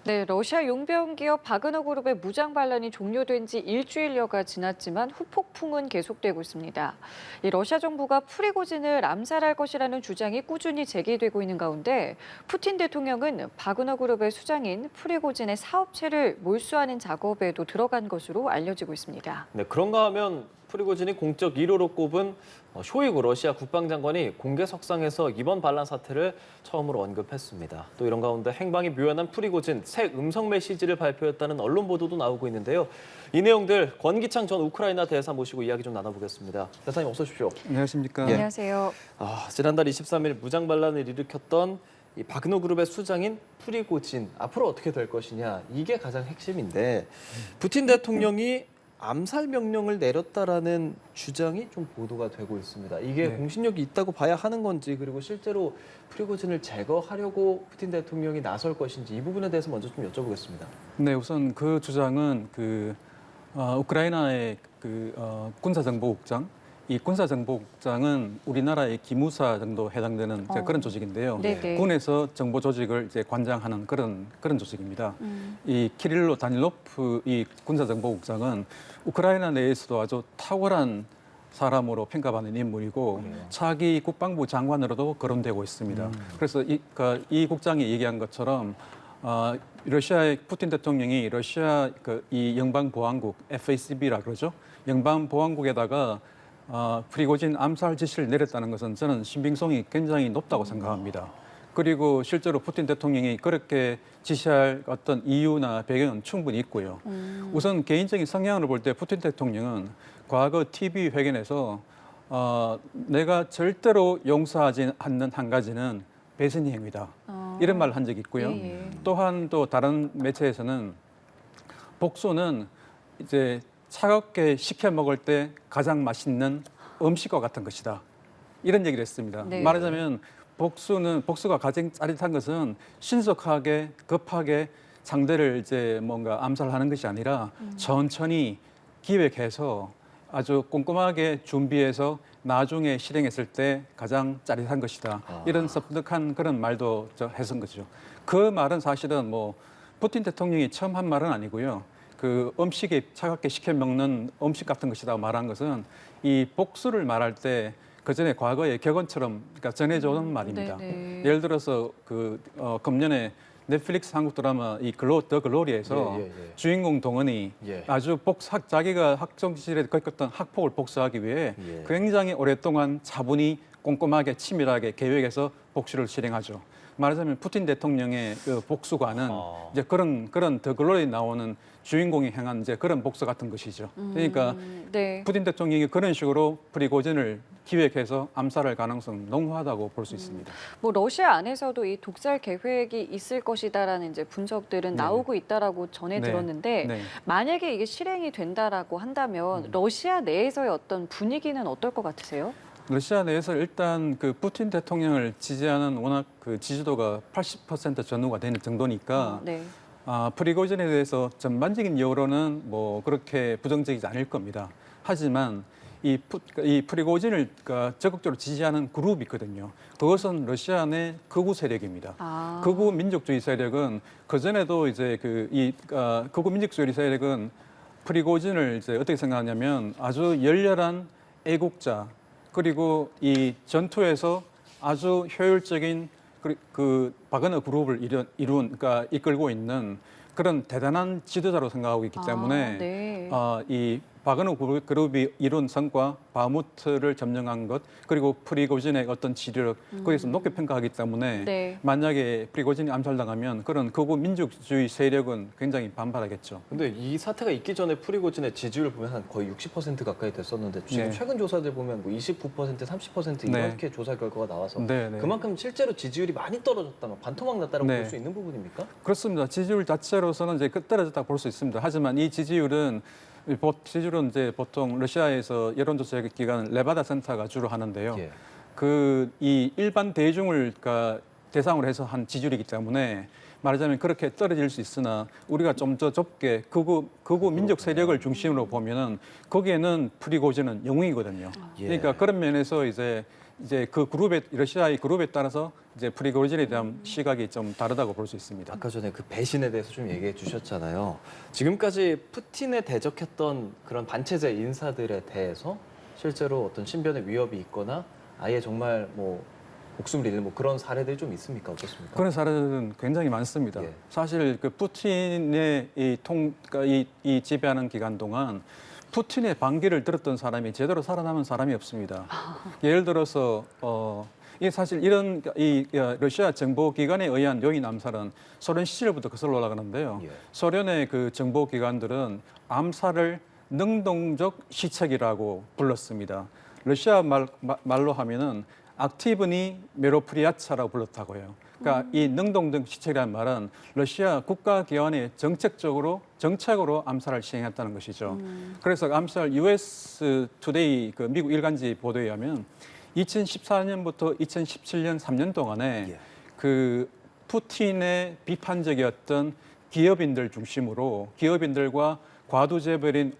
네, 러시아 용병 기업 바그너 그룹의 무장 반란이 종료된 지 일주일여가 지났지만 후폭풍은 계속되고 있습니다. 이 러시아 정부가 프리고진을 암살할 것이라는 주장이 꾸준히 제기되고 있는 가운데 푸틴 대통령은 바그너 그룹의 수장인 프리고진의 사업체를 몰수하는 작업에도 들어간 것으로 알려지고 있습니다. 네, 그런가 하면 프리고진이 공적 1호로 꼽은 쇼이구 러시아 국방장관이 공개석상에서 이번 반란 사태를 처음으로 언급했습니다. 또 이런 가운데 행방이 묘연한 프리고진 새 음성 메시지를 발표했다는 언론 보도도 나오고 있는데요. 이 내용들 권기창 전 우크라이나 대사 모시고 이야기 좀 나눠보겠습니다. 대사님 어서 오십시오. 안녕하십니까. 안녕하세요. 지난달 23일 무장 반란을 일으켰던 이 바그너 그룹의 수장인 프리고진 앞으로 어떻게 될 것이냐 이게 가장 핵심인데 푸틴 대통령이 암살 명령을 내렸다라는 주장이 좀 보도가 되고 있습니다. 이게 네. 공신력이 있다고 봐야 하는 건지 그리고 실제로 프리고진을 제거하려고 푸틴 대통령이 나설 것인지 이 부분에 대해서 먼저 좀 여쭤보겠습니다. 네, 우선 그 주장은 우크라이나의 군사정보국장, 이 군사정보국장은 우리나라의 기무사 정도 해당되는 이제 그런 조직인데요. 네네. 군에서 정보 조직을 이제 관장하는 그런 조직입니다. 이 키릴로 다닐로프 이 군사정보국장은 우크라이나 내에서도 아주 탁월한 사람으로 평가받는 인물이고 차기 국방부 장관으로도 거론되고 있습니다. 그래서 이 국장이 얘기한 것처럼 러시아의 푸틴 대통령이 러시아 이 영방보안국 FSB라 그러죠. 영방보안국에다가 프리고진 암살 지시를 내렸다는 것은 저는 신빙성이 굉장히 높다고 생각합니다. 그리고 실제로 푸틴 대통령이 그렇게 지시할 어떤 이유나 배경은 충분히 있고요. 우선 개인적인 성향을 볼 때 푸틴 대통령은 과거 TV 회견에서 내가 절대로 용서하지 않는 한 가지는 배신의 행위다. 이런 말을 한 적이 있고요. 또한 또 다른 매체에서는 복수는 이제 차갑게 식혀 먹을 때 가장 맛있는 음식과 같은 것이다. 이런 얘기를 했습니다. 네. 말하자면 복수가 가장 짜릿한 것은 신속하게 급하게 상대를 이제 뭔가 암살하는 것이 아니라 천천히 기획해서 아주 꼼꼼하게 준비해서 나중에 실행했을 때 가장 짜릿한 것이다. 이런 섭득한 그런 말도 해선 거죠. 그 말은 사실은 뭐 푸틴 대통령이 처음 한 말은 아니고요. 그 음식에 차갑게 식혀 먹는 음식 같은 것이라고 말한 것은 이 복수를 말할 때 그 전에 과거의 격언처럼 그러니까 전해져온 말입니다. 네네. 예를 들어서 금년에 넷플릭스 한국 드라마 더 글로리에서 주인공 동원이 예. 아주 자기가 학창 시절에 겪었던 학폭을 복수하기 위해 예. 굉장히 오랫동안 차분히 꼼꼼하게 치밀하게 계획해서 복수를 실행하죠. 말하자면 푸틴 대통령의 그 복수관은 이제 그런 더 글로리에 나오는 주인공이 행한 이제 그런 복수 같은 것이죠. 그러니까 네. 푸틴 대통령이 그런 식으로 프리고진을 기획해서 암살할 가능성 농후하다고 볼 수 있습니다. 뭐 러시아 안에서도 이 독살 계획이 있을 것이다라는 이제 분석들은 네. 나오고 있다라고 전해 네. 들었는데 네. 만약에 이게 실행이 된다라고 한다면 러시아 내에서의 어떤 분위기는 어떨 것 같으세요? 러시아 내에서 일단 그 푸틴 대통령을 지지하는 워낙 그 지지도가 80% 전후가 되는 정도니까 네. 프리고진에 대해서 전반적인 여론은 뭐 그렇게 부정적이지 않을 겁니다. 하지만 이 프리고진을 적극적으로 지지하는 그룹이 있거든요. 그것은 러시아 내 극우 세력입니다. 극우 민족주의 세력은 그 전에도 이제 극우 민족주의 세력은 프리고진을 이제 어떻게 생각하냐면 아주 열렬한 애국자 그리고 이 전투에서 아주 효율적인 그 바그너 그룹을 그러니까 이끌고 있는 그런 대단한 지도자로 생각하고 있기 때문에 네. 이 바그너 그룹이 이룬 성과, 바흐무트를 점령한 것, 그리고 프리고진의 어떤 지력, 거기서 높게 평가하기 때문에 네. 만약에 프리고진이 암살당하면 그런 극우 민족주의 세력은 굉장히 반발하겠죠. 근데 이 사태가 있기 전에 프리고진의 지지율 보면 한 거의 60% 가까이 됐었는데 지금 네. 최근 조사들 보면 뭐 29%, 30% 네. 이렇게 조사 결과가 나와서 네, 네. 그만큼 실제로 지지율이 많이 떨어졌다, 반토막 났다라고 네. 볼 수 있는 부분입니까? 그렇습니다. 지지율 자체로서는 이제 떨어졌다고 볼 수 있습니다. 하지만 이 지지율은 이제 보통 러시아에서 여론조사 기관은 레바다 센터가 주로 하는데요. 예. 이 일반 대중을 대상으로 해서 한 지지율이기 때문에 말하자면 그렇게 떨어질 수 있으나 우리가 좀 더 좁게 극우 민족 세력을 중심으로 보면은 거기에는 프리고진은 영웅이거든요. 예. 그러니까 그런 면에서 이제 그 그룹의 러시아의 그룹에 따라서 이제 프리고진에 대한 시각이 좀 다르다고 볼 수 있습니다. 아까 전에 그 배신에 대해서 좀 얘기해 주셨잖아요. 지금까지 푸틴에 대적했던 그런 반체제 인사들에 대해서 실제로 어떤 신변의 위협이 있거나 아예 정말 뭐 목숨을 잃는 뭐 그런 사례들이 좀 있습니까? 어떻습니까? 그런 사례는 굉장히 많습니다. 예. 사실 그 푸틴의 그러니까 이 지배하는 기간 동안 푸틴의 반기를 들었던 사람이 제대로 살아남은 사람이 없습니다. 예를 들어서 이게 사실 이런 이 러시아 정보 기관에 의한 요인 암살은 소련 시절부터 거슬러 올라가는데요. 예. 소련의 그 정보 기관들은 암살을 능동적 시책이라고 불렀습니다. 러시아 말로 하면은 악티브니 메로프리아차라고 불렀다고 해요. 그러니까 이 능동적 시책이라는 말은 러시아 국가기관이 정책으로 암살을 시행했다는 것이죠. 그래서 암살 US 투데이 그 미국 일간지 보도에 의하면 2014년부터 2017년 3년 동안에 예. 그 푸틴의 비판적이었던 기업인들 중심으로 기업인들과 과도재벌인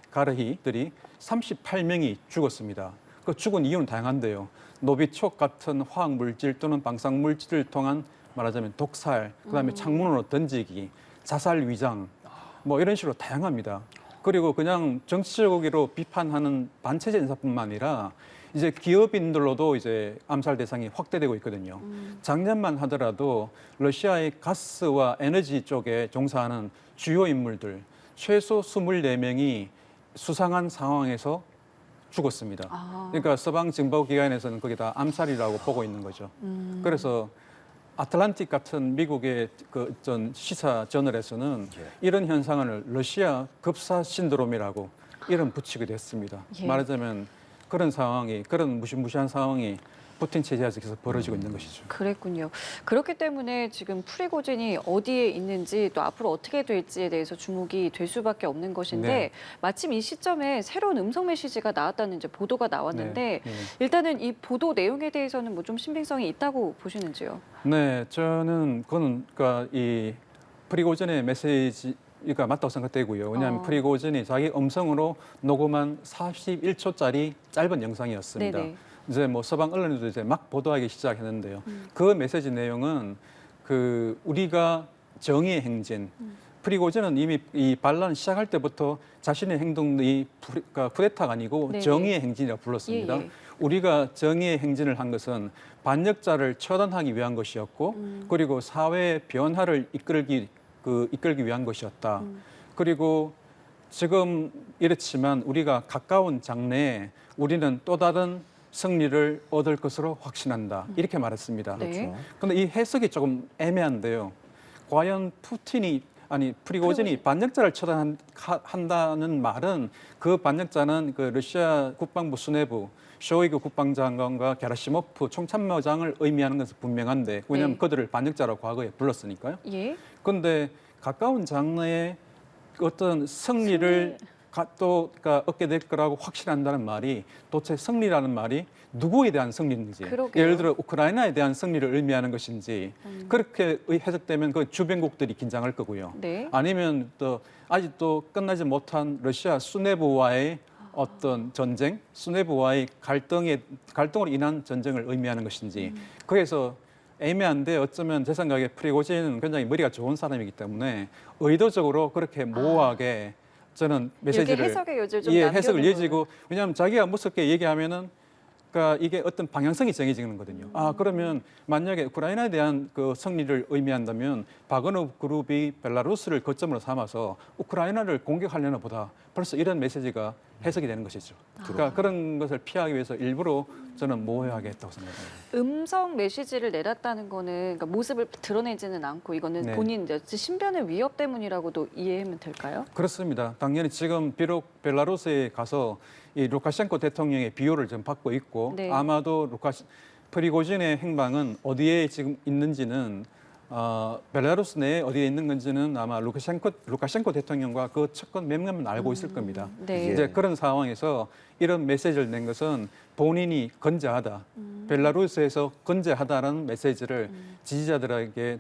가르히들이 38명이 죽었습니다. 그 죽은 이유는 다양한데요. 노비촉 같은 화학물질 또는 방사물질을 통한 말하자면 독살, 그다음에 창문으로 던지기, 자살 위장, 뭐 이런 식으로 다양합니다. 그리고 그냥 정치적으로 비판하는 반체제 인사뿐만 아니라 이제 기업인들로도 이제 암살 대상이 확대되고 있거든요. 작년만 하더라도 러시아의 가스와 에너지 쪽에 종사하는 주요 인물들 최소 24명이 수상한 상황에서 죽었습니다. 그러니까 서방 정보기관에서는 그게 다 암살이라고 보고 있는 거죠. 그래서 아틀란틱 같은 미국의 그 시사 저널에서는 이런 현상을 러시아 급사 신드롬이라고 이름 붙이게 됐습니다. 예. 말하자면 그런 상황이 그런 무시무시한 상황이 푸틴 체제에서 계속 벌어지고 있는 것이죠. 그랬군요. 그렇기 때문에 지금 프리고진이 어디에 있는지 또 앞으로 어떻게 될지에 대해서 주목이 될 수밖에 없는 것인데 네. 마침 이 시점에 새로운 음성 메시지가 나왔다는 이제 보도가 나왔는데 네. 일단은 이 보도 내용에 대해서는 뭐 좀 신빙성이 있다고 보시는지요? 네, 저는 그건 그러니까 이 프리고진의 메시지가 맞다고 생각되고요. 왜냐하면 프리고진이 자기 음성으로 녹음한 41초짜리 짧은 영상이었습니다. 네네. 이제 뭐 서방 언론에도 이제 막 보도하기 시작했는데요. 그 메시지 내용은 그 우리가 정의의 행진. 프리고진은 이미 이 반란 시작할 때부터 자신의 행동이 그러니까 쿠데타가 아니고 네네. 정의의 행진이라고 불렀습니다. 예. 우리가 정의의 행진을 한 것은 반역자를 처단하기 위한 것이었고, 그리고 사회의 변화를 이끌기 위한 것이었다. 그리고 지금 이렇지만 우리가 가까운 장래에 우리는 또 다른 승리를 얻을 것으로 확신한다. 이렇게 말했습니다. 네. 그런데 이 해석이 조금 애매한데요. 과연 프리고진이 반역자를 처단한다는 말은 그 반역자는 그 러시아 국방부 수뇌부 쇼이그 국방장관과 게라시모프 총참모장을 의미하는 것은 분명한데 왜냐하면 네. 그들을 반역자라고 과거에 불렀으니까요. 예. 그런데 가까운 장래에 어떤 승리를 얻게 될 거라고 확신한다는 말이 도대체 승리라는 말이 누구에 대한 승리인지 그러게요. 예를 들어 우크라이나에 대한 승리를 의미하는 것인지 그렇게 해석되면 그 주변국들이 긴장할 거고요. 네. 아니면 또 아직도 끝나지 못한 러시아 수뇌부와의 어떤 전쟁, 수뇌부와의 갈등으로 인한 전쟁을 의미하는 것인지 그래서 애매한데 어쩌면 제 생각에 프리고진은 굉장히 머리가 좋은 사람이기 때문에 의도적으로 그렇게 모호하게 저는 메시지를 이렇게 해석의 여지를 좀 해석을 남겨두는 예지고 왜냐하면 자기가 무섭게 얘기하면은 그러니까 이게 어떤 방향성이 정해지는 거거든요. 그러면 만약에 우크라이나에 대한 그 승리를 의미한다면 바그너 그룹이 벨라루스를 거점으로 삼아서 우크라이나를 공격하려나 보다 벌써 이런 메시지가 해석이 되는 것이죠. 그러니까 그런 것을 피하기 위해서 일부러 저는 모호하게 했다고 생각합니다. 음성 메시지를 내놨다는 거는 그러니까 모습을 드러내지는 않고 이거는 네. 본인 신변의 위협 때문이라고도 이해하면 될까요? 그렇습니다. 당연히 지금 비록 벨라루스에 가서 이 루카셴코 대통령의 비호를 좀 받고 있고 네. 아마도 프리고진의 행방은 어디에 지금 있는지는 벨라루스 내에 어디에 있는 건지는 아마 루카셴코 대통령과 그 측근 몇 명은 알고 있을 겁니다. 네. 이제 그런 상황에서 이런 메시지를 낸 것은 본인이 건재하다. 벨라루스에서 건재하다는 메시지를 지지자들에게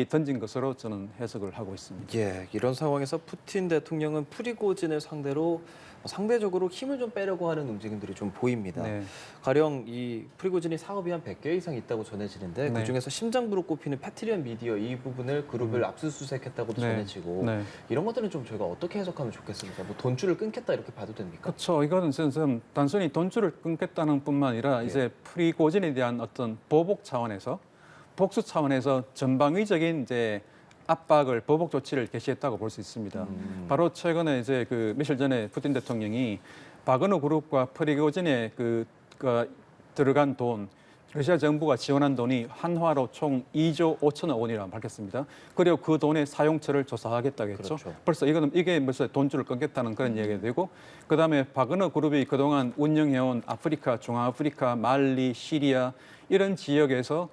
던진 것으로 저는 해석을 하고 있습니다. 예, 이런 상황에서 푸틴 대통령은 프리고진을 상대로 상대적으로 힘을 좀 빼려고 하는 움직임들이 좀 보입니다. 네. 가령 이 프리고진이 사업이 한 100개 이상 있다고 전해지는데 네. 그중에서 심장부로 꼽히는 패트리언 미디어 이 부분을 그룹을 압수수색했다고도 네. 전해지고 네. 이런 것들은 좀 저희가 어떻게 해석하면 좋겠습니까? 뭐 돈줄을 끊겠다 이렇게 봐도 됩니까? 그렇죠. 이거는 좀 단순히 돈줄을 끊겠다는 뿐만 아니라 예. 이제 프리고진에 대한 어떤 보복 차원에서 복수 차원에서 전방위적인 이제 압박을 보복 조치를 개시했다고 볼 수 있습니다. 바로 최근에 이제 그 며칠 전에 푸틴 대통령이 바그너 그룹과 프리고진에 들어간 돈 러시아 정부가 지원한 돈이 한화로 총 2조 5천억 원이라고 밝혔습니다. 그리고 그 돈의 사용처를 조사하겠다고 했죠. 그렇죠. 벌써 이게 벌써 돈줄을 끊겠다는 그런 얘기가 되고 그다음에 바그너 그룹이 그동안 운영해온 아프리카, 중앙아프리카, 말리, 시리아 이런 지역에서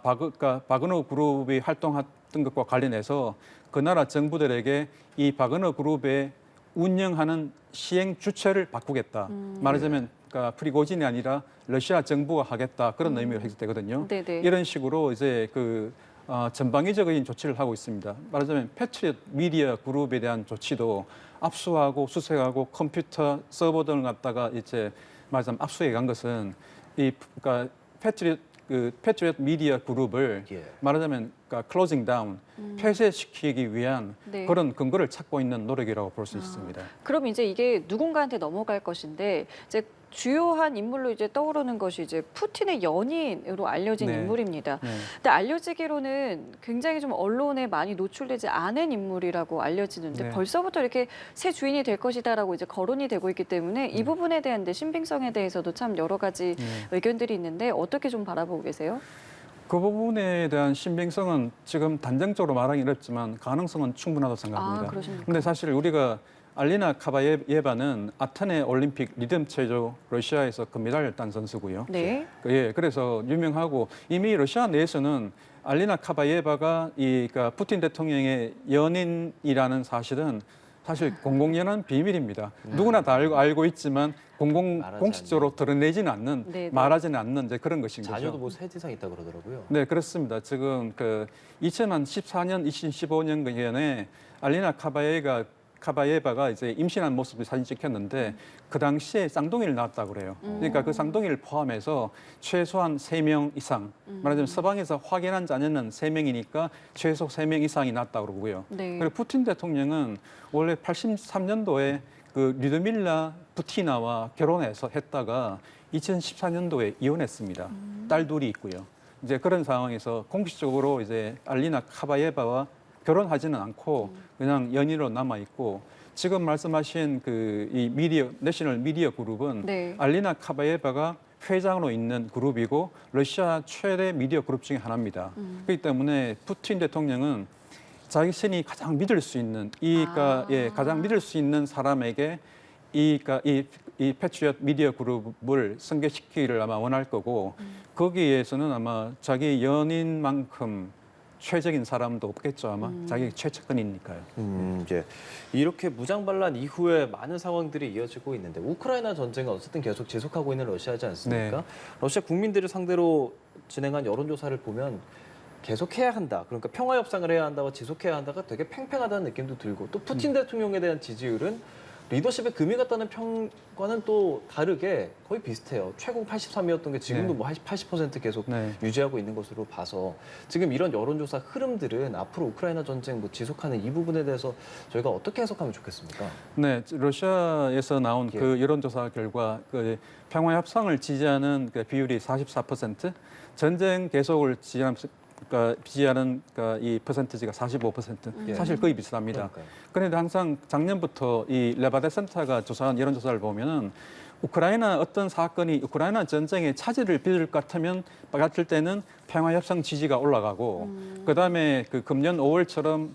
바그너 그룹이 활동했던 것과 관련해서 그 나라 정부들에게 이 바그너 그룹의 운영하는 시행 주체를 바꾸겠다. 말하자면 그러니까 프리고진이 아니라 러시아 정부가 하겠다 그런 의미로 해석되거든요. 네네. 이런 식으로 이제 전방위적인 조치를 하고 있습니다. 말하자면 패트리엇 미디어 그룹에 대한 조치도 압수하고 수색하고 컴퓨터 서버 등을 갖다가 이제 말하자면 압수해 간 것은 그러니까 패트리엇 미디어 그룹을 예. 말하자면 클로징 다운, 폐쇄시키기 위한 네. 그런 근거를 찾고 있는 노력이라고 볼 수 있습니다. 그럼 이제 이게 누군가한테 넘어갈 것인데 이제 주요한 인물로 이제 떠오르는 것이 이제 푸틴의 연인으로 알려진 네. 인물입니다. 네. 근데 알려지기로는 굉장히 좀 언론에 많이 노출되지 않은 인물이라고 알려지는데 네. 벌써부터 이렇게 새 주인이 될 것이다라고 이제 거론이 되고 있기 때문에 이 부분에 대한 신빙성에 대해서도 참 여러 가지 네. 의견들이 있는데 어떻게 좀 바라보고 계세요? 그 부분에 대한 신빙성은 지금 단정적으로 말하기 어렵지만 가능성은 충분하다고 생각합니다. 아, 그러십니까? 근데 사실 우리가 알리나 카바예바는 아테네 올림픽 리듬 체조 러시아에서 금메달을 딴 선수고요. 네. 예, 그래서 유명하고 이미 러시아 내에서는 알리나 카바예바가 그러니까 푸틴 대통령의 연인이라는 사실은 사실 공공연한 비밀입니다. 누구나 다 알고 있지만 공식적으로 드러내지는 않는, 네네. 말하지는 않는 이제 그런 것인 거죠. 자녀도 뭐 세 이상 있다 그러더라고요. 네, 그렇습니다. 지금 2014년, 2015년경에 알리나 카바예바가 이제 임신한 모습을 사진 찍혔는데 그 당시에 쌍둥이를 낳았다고 그래요. 그러니까 그 쌍둥이를 포함해서 최소한 3명 이상, 말하자면 서방에서 확인한 자녀는 3명이니까 최소 3명 이상이 낳았다고 그러고요. 네. 그리고 푸틴 대통령은 원래 83년도에 그 류드밀라 부티나와 했다가 2014년도에 이혼했습니다. 딸 둘이 있고요. 이제 그런 상황에서 공식적으로 이제 알리나 카바예바와 결혼하지는 않고 그냥 연인으로 남아 있고 지금 말씀하신 이 내셔널 미디어 그룹은 네. 알리나 카바예바가 회장으로 있는 그룹이고 러시아 최대 미디어 그룹 중에 하나입니다. 그렇기 때문에 푸틴 대통령은 자신이 가장 믿을 수 있는 가장 믿을 수 있는 사람에게 이 패트리엇 미디어 그룹을 승계시키기를 아마 원할 거고 거기에서는 아마 자기 연인만큼 최적인 사람도 없겠죠 아마 자기 최측근이니까요. 이제 이렇게 무장 반란 이후에 많은 상황들이 이어지고 있는데 우크라이나 전쟁은 어쨌든 계속 지속하고 있는 러시아지 않습니까? 네. 러시아 국민들을 상대로 진행한 여론조사를 보면 계속해야 한다. 그러니까 평화 협상을 해야 한다와 지속해야 한다가 되게 팽팽하다는 느낌도 들고 또 푸틴 대통령에 대한 지지율은 리더십에 금이 갔다는 평과는 또 다르게 거의 비슷해요. 최고 83이었던 게 지금도 네. 뭐 80% 계속 네. 유지하고 있는 것으로 봐서 지금 이런 여론조사 흐름들은 앞으로 우크라이나 전쟁 뭐 지속하는 이 부분에 대해서 저희가 어떻게 해석하면 좋겠습니까? 네, 러시아에서 나온 예. 그 여론조사 결과 평화 협상을 지지하는 비율이 44%, 전쟁 계속을 지지하는 이 퍼센티지가 45%, 사실 거의 비슷합니다. 그러니까요. 그런데 항상 작년부터 이 레바데 센터가 조사한 여론조사를 보면은 우크라이나 어떤 사건이 우크라이나 전쟁에 차질을 빚을 것 같을 때는 평화 협상 지지가 올라가고 그다음에 금년 5월처럼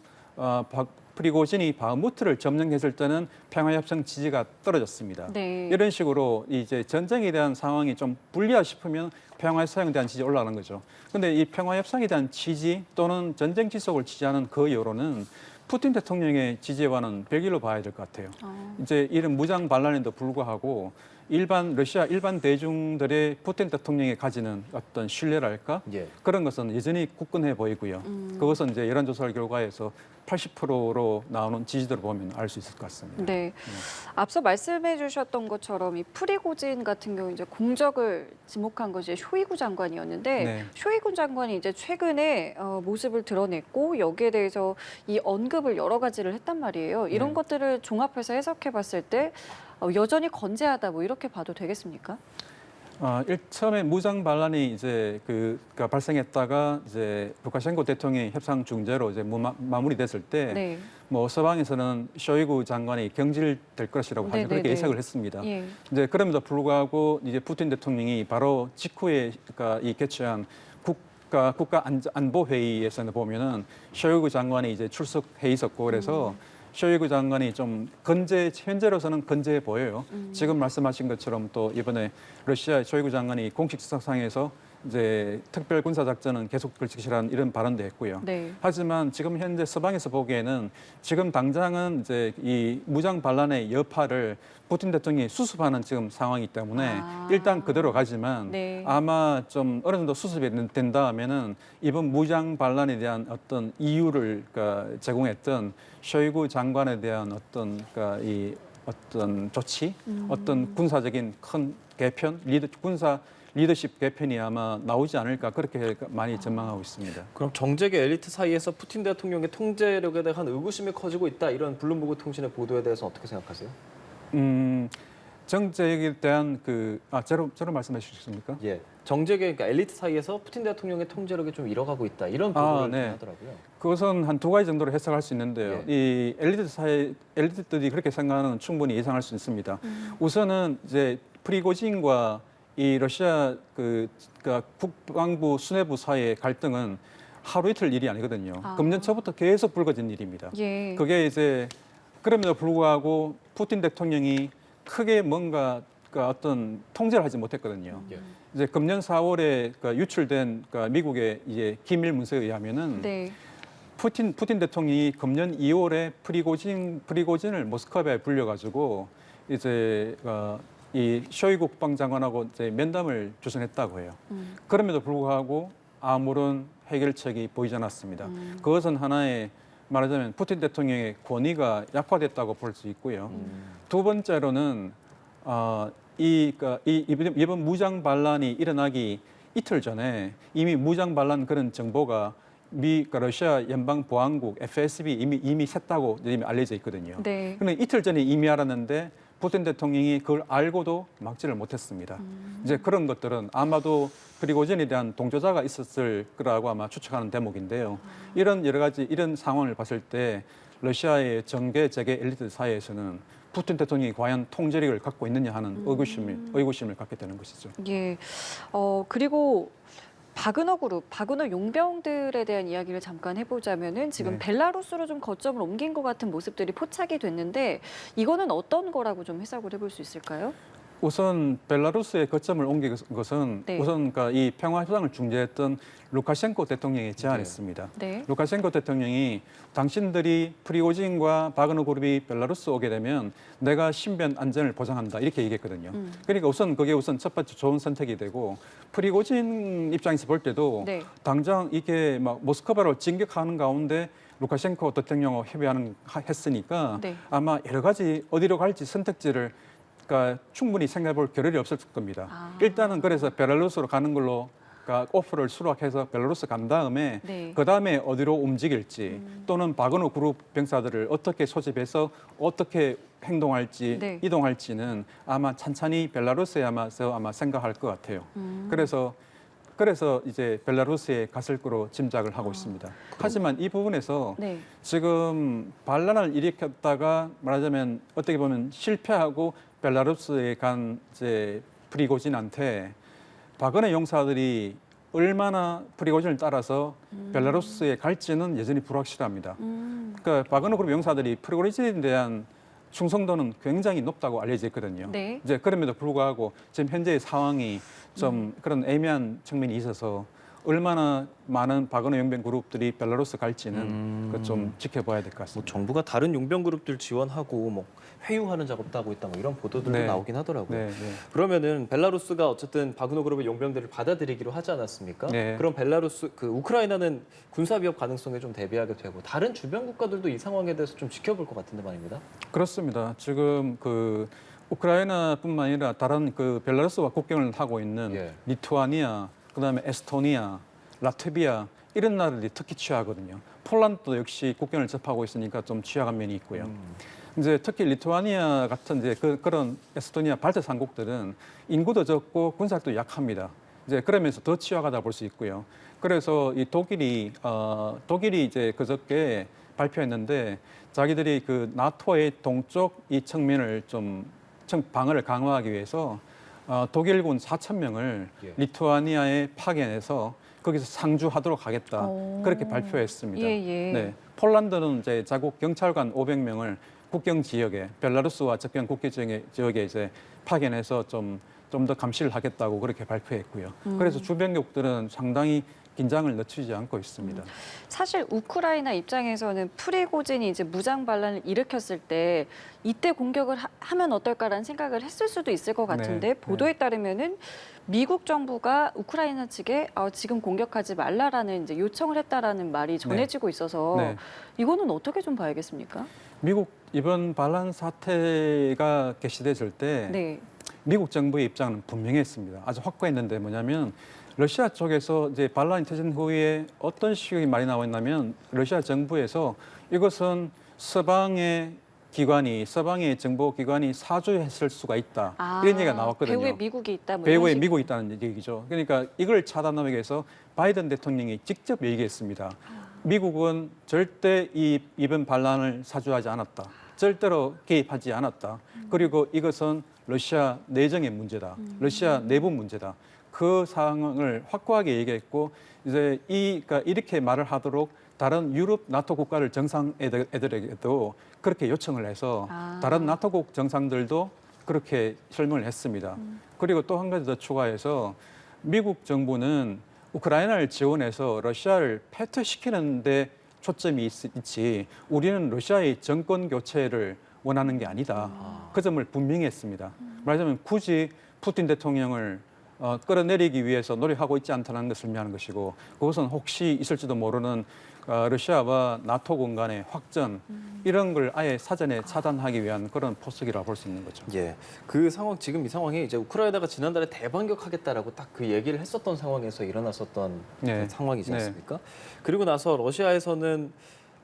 프리고진이 바흐무트를 점령했을 때는 평화협상 지지가 떨어졌습니다. 네. 이런 식으로 이제 전쟁에 대한 상황이 좀 불리하 싶으면 평화 협상에 대한 지지 올라가는 거죠. 그런데 이 평화 협상에 대한 지지 또는 전쟁 지속을 지지하는 그 여론은 푸틴 대통령의 지지와는 별개로 봐야 될 것 같아요. 이제 이런 무장 반란에도 불구하고 러시아 일반 대중들의 푸틴 대통령이 가지는 어떤 신뢰랄까 예. 그런 것은 여전히 굳건해 보이고요. 그것은 이제 여론조사 결과에서 80%로 나오는 지지도를 보면 알 수 있을 것 같습니다. 네. 앞서 말씀해 주셨던 것처럼 이 프리고진 같은 경우 이제 공적을 지목한 것이 쇼이구 장관이었는데 네. 쇼이구 장관이 이제 최근에 모습을 드러냈고 여기에 대해서 이 언급을 여러 가지를 했단 말이에요. 이런 네. 것들을 종합해서 해석해 봤을 때 여전히 건재하다 뭐 이렇게 봐도 되겠습니까? 처음에 무장 반란이 이제 그가 발생했다가 이제 루카셴코 대통령의 협상 중재로 이제 마무리됐을 때 네. 뭐 서방에서는 쇼이구 장관이 경질될 것이라고 네, 그렇게 네, 예상을 네. 했습니다. 예. 이제 그럼에도 불구하고 이제 푸틴 대통령이 바로 직후에 이 개최한 국가 안보 회의에서는 보면은 쇼이구 장관이 이제 출석해 있었고 그래서 쇼이구 장관이 좀 현재로서는 건재해 보여요. 지금 말씀하신 것처럼 또 이번에 러시아 쇼이구 장관이 공식 수석상에서 이제 특별 군사 작전은 계속될 것이라는 이런 발언도 했고요. 네. 하지만 지금 현재 서방에서 보기에는 지금 당장은 이제 이 무장 반란의 여파를 푸틴 대통령이 수습하는 지금 상황이기 때문에 일단 그대로 가지만 네. 아마 좀 어느 정도 수습이 된 다음에는 이번 무장 반란에 대한 어떤 이유를 제공했던 쇼이구 장관에 대한 어떤 이 어떤 조치, 어떤 군사적인 큰 개편, 군사 리더십 개편이 아마 나오지 않을까 그렇게 많이 전망하고 있습니다. 그럼 정재계 엘리트 사이에서 푸틴 대통령의 통제력에 대한 의구심이 커지고 있다 이런 블룸버그 통신의 보도에 대해서 어떻게 생각하세요? 정책에 대한 저로 말씀해 주시겠습니까? 예, 정재계 그러니까 엘리트 사이에서 푸틴 대통령의 통제력이 좀 잃어가고 있다 이런 보도를 네. 하더라고요. 그것은 한 두 가지 정도로 해석할 수 있는데요. 이 엘리트들이 그렇게 생각하는 건 충분히 예상할 수 있습니다. 우선은 이제 프리고진과 이 러시아 국방부 수뇌부 사이의 갈등은 하루 이틀 일이 아니거든요. 금년 초부터 계속 불거진 일입니다. 예. 그게 이제 그럼에도 불구하고 푸틴 대통령이 크게 뭔가 어떤 통제를 하지 못했거든요. 예. 이제 금년 4월에 유출된 미국의 이제 기밀 문서에 의하면은 네. 푸틴 대통령이 금년 2월에 프리고진을 모스크바에 불려가지고 이제 이 쇼이구 국방장관하고 이제 면담을 조성했다고 해요. 그럼에도 불구하고 아무런 해결책이 보이지 않았습니다. 그것은 하나의 말하자면 푸틴 대통령의 권위가 약화됐다고 볼 수 있고요. 두 번째로는 이번 무장 반란이 일어나기 이틀 전에 이미 무장 반란 그런 정보가 러시아 연방보안국 FSB 이미 샜다고 이미 알려져 있거든요. 네. 그런데 이틀 전에 이미 알았는데 푸틴 대통령이 그걸 알고도 막지를 못했습니다. 이제 그런 것들은 아마도 프리고진에 대한 동조자가 있었을 거라고 아마 추측하는 대목인데요. 이런 여러 가지 이런 상황을 봤을 때 러시아의 정계 재계 엘리트 사이에서는 푸틴 대통령이 과연 통제력을 갖고 있느냐 하는 의구심을 갖게 되는 것이죠. 예. 그리고 바그너 그룹, 바그너 용병들에 대한 이야기를 잠깐 해보자면은 지금 네. 벨라루스로 좀 거점을 옮긴 것 같은 모습들이 포착이 됐는데 이거는 어떤 거라고 좀 해석을 해볼 수 있을까요? 우선 벨라루스의 거점을 옮긴 것은 네. 우선 이 평화 협상을 중재했던 루카셴코 대통령이 제안했습니다. 네. 루카셴코 대통령이 당신들이 프리고진과 바그너 그룹이 벨라루스 오게 되면 내가 신변 안전을 보장한다 이렇게 얘기했거든요. 그러니까 그게 첫 번째 좋은 선택이 되고 프리고진 입장에서 볼 때도 네. 당장 이게 막 모스크바로 진격하는 가운데 루카셴코 대통령하고 했으니까 네. 아마 여러 가지 어디로 갈지 선택지를 충분히 생각해볼 겨를이 없을 겁니다. 일단은 그래서 벨라루스로 가는 걸로 오프를 수락해서 벨라루스 간 다음에 네. 그 다음에 어디로 움직일지 또는 바그너 그룹 병사들을 어떻게 소집해서 어떻게 행동할지 네. 이동할지는 아마 찬찬히 벨라루스에 아마 생각할 것 같아요. 그래서 이제 벨라루스에 갔을 거로 짐작을 하고 있습니다. 하지만 이 부분에서 네. 지금 반란을 일으켰다가 말하자면 어떻게 보면 실패하고 벨라루스에 간 이제 프리고진한테 바그너 용사들이 얼마나 프리고진을 따라서 벨라루스에 갈지는 여전히 불확실합니다. 그러니까 바그너 그룹 용사들이 프리고진에 대한 충성도는 굉장히 높다고 알려져 있거든요. 네. 이제 그럼에도 불구하고 지금 현재의 상황이 좀 그런 애매한 측면이 있어서 얼마나 많은 바그너 용병 그룹들이 벨라루스 갈지는 그 좀 지켜봐야 될 것 뭐 같습니다. 정부가 다른 용병 그룹들 지원하고 뭐 회유하는 작업도 하고 있다 뭐 이런 보도들도 네. 나오긴 하더라고요. 네, 네. 그러면은 벨라루스가 어쨌든 바그너 그룹의 용병들을 받아들이기로 하지 않았습니까? 네. 그럼 벨라루스 그 우크라이나는 군사 위협 가능성에 좀 대비하게 되고 다른 주변 국가들도 이 상황에 대해서 좀 지켜볼 것 같은데 말입니다. 그렇습니다. 지금 그 우크라이나뿐만 아니라 다른 그 벨라루스와 국경을 하고 있는 예. 리투아니아, 그다음에 에스토니아, 라트비아 이런 나라들이 특히 취하거든요. 폴란드도 역시 국경을 접하고 있으니까 좀 취약한 면이 있고요. 이제 특히 리투아니아 같은 이제 그런 에스토니아 발트 삼국들은 인구도 적고 군사력도 약합니다. 이제 그러면서 더 취약하다 볼 수 있고요. 그래서 이 독일이 이제 그저께 발표했는데 자기들이 그 나토의 동쪽 이 측면을 좀 방어를 강화하기 위해서 독일군 4,000명을 예. 리투아니아에 파견해서 거기서 상주하도록 하겠다. 오. 그렇게 발표했습니다. 예, 예. 네. 폴란드는 이제 자국 경찰관 500명을 국경 지역에 벨라루스와 접경 국경 지역에 이제 파견해서 좀 더 감시를 하겠다고 그렇게 발표했고요. 그래서 주변국들은 상당히 긴장을 늦추지 않고 있습니다. 사실 우크라이나 입장에서는 프리고진이 이제 무장 반란을 일으켰을 때 이때 공격을 하면 어떨까라는 생각을 했을 수도 있을 것 같은데 네, 보도에 따르면은 미국 정부가 우크라이나 측에 지금 공격하지 말라라는 이제 요청을 했다라는 말이 전해지고 있어서 네. 이거는 어떻게 좀 봐야겠습니까? 미국 이번 반란 사태가 게시됐을 때 네. 미국 정부의 입장은 분명했습니다. 아주 확고했는데 뭐냐면 러시아 쪽에서 이제 반란이 터진 후에 어떤 식의 말이 나왔냐면 러시아 정부에서 이것은 서방의 정보 기관이 사주했을 수가 있다. 이런 얘기가 나왔거든요. 배후에 미국이 있다. 뭐 배후에 이런 미국이 있다는 얘기죠. 그러니까 이걸 차단하기 위해서 바이든 대통령이 직접 얘기했습니다. 미국은 절대 이번 반란을 사주하지 않았다. 절대로 개입하지 않았다. 그리고 이것은 러시아 내정의 문제다. 러시아 내부 문제다. 그 상황을 확고하게 얘기했고 이제 그러니까 이렇게 말을 하도록 다른 유럽 나토 국가를 정상애들에게도 그렇게 요청을 해서 다른 나토국 정상들도 그렇게 설명을 했습니다. 그리고 또 한 가지 더 추가해서 미국 정부는 우크라이나를 지원해서 러시아를 패퇴시키는 데 초점이 있지 우리는 러시아의 정권 교체를 원하는 게 아니다. 그 점을 분명히 했습니다. 말하자면 굳이 푸틴 대통령을 끌어내리기 위해서 노력하고 있지 않다는 것을 의미하는 것이고 그것은 혹시 있을지도 모르는 러시아와 나토군 간의 확전 이런 걸 아예 사전에 차단하기 위한 그런 포석이라고 볼 수 있는 거죠. 예, 그 상황 지금 이 상황이 이제 우크라이나가 지난달에 대반격하겠다라고 딱 그 얘기를 했었던 상황에서 일어났었던 네. 그 상황이지 네. 않습니까? 그리고 나서 러시아에서는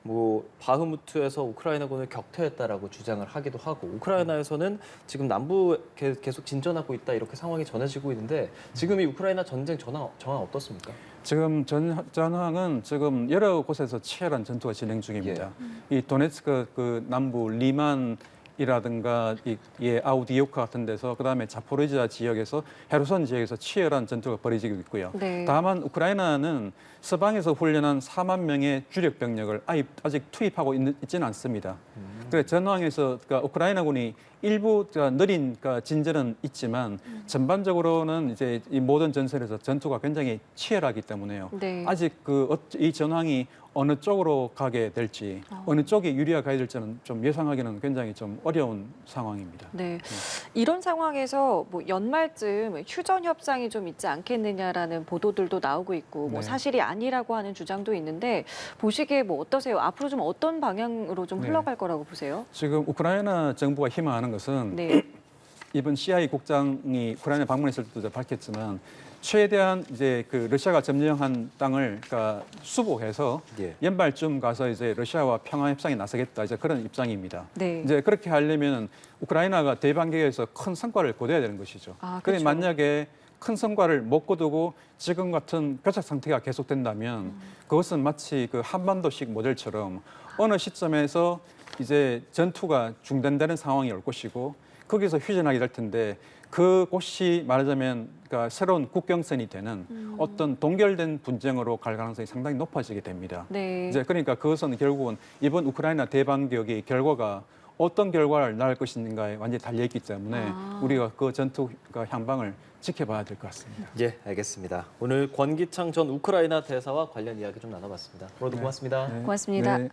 뭐 바흐무트에서 우크라이나군을 격퇴했다라고 주장을 하기도 하고 우크라이나에서는 지금 남부 계속 진전하고 있다 이렇게 상황이 전해지고 있는데 지금 이 우크라이나 전쟁 전황 어떻습니까? 지금 전황은 지금 여러 곳에서 치열한 전투가 진행 중입니다. 이 도네츠크 그 남부 리만이라든가 이 아우디오카 같은 데서 그다음에 자포리지아 지역에서 헤르손 지역에서 치열한 전투가 벌어지고 있고요. 네. 다만 우크라이나는 서방에서 훈련한 4만 명의 주력 병력을 아직 투입하고 있지는 않습니다. 그래서 전황에서 그러니까 우크라이나군이 일부 느린 진전은 있지만 전반적으로는 이제 이 모든 전선에서 전투가 굉장히 치열하기 때문에요. 네. 아직 이 전황이 어느 쪽으로 가게 될지 어느 쪽이 유리하게 될지는 좀 예상하기는 굉장히 좀 어려운 상황입니다. 네. 이런 상황에서 뭐 연말쯤 휴전 협상이 좀 있지 않겠느냐라는 보도들도 나오고 있고 뭐 네. 사실이 아니라고 하는 주장도 있는데 보시기에 뭐 어떠세요? 앞으로 좀 어떤 방향으로 좀 네. 흘러갈 거라고 보세요? 지금 우크라이나 정부가 희망하는 것은 네. 이번 CIA 국장이 우크라이나 방문했을 때도 밝혔지만 최대한 이제 그 러시아가 점령한 땅을 그러니까 수복해서 예. 연말쯤 가서 이제 러시아와 평화 협상에 나서겠다 이제 그런 입장입니다. 네. 이제 그렇게 하려면 우크라이나가 대반격에서 큰 성과를 거둬야 되는 것이죠. 그런데 그렇죠. 만약에 큰 성과를 못 거두고 지금 같은 교착 상태가 계속된다면 그것은 마치 그 한반도식 모델처럼 어느 시점에서 이제 전투가 중단되는 상황이 올 것이고 거기서 휴전하게 될 텐데 그곳이 말하자면 그러니까 새로운 국경선이 되는 어떤 동결된 분쟁으로 갈 가능성이 상당히 높아지게 됩니다. 네. 이제 그러니까 그것은 결국은 이번 우크라이나 대반격의 결과가 어떤 결과를 낳을 것인가에 완전히 달려있기 때문에 우리가 그 전투가 향방을 지켜봐야 될 것 같습니다. 예, 알겠습니다. 오늘 권기창 전 우크라이나 대사와 관련 이야기 좀 나눠봤습니다. 오늘도 고맙습니다. 네. 고맙습니다. 네.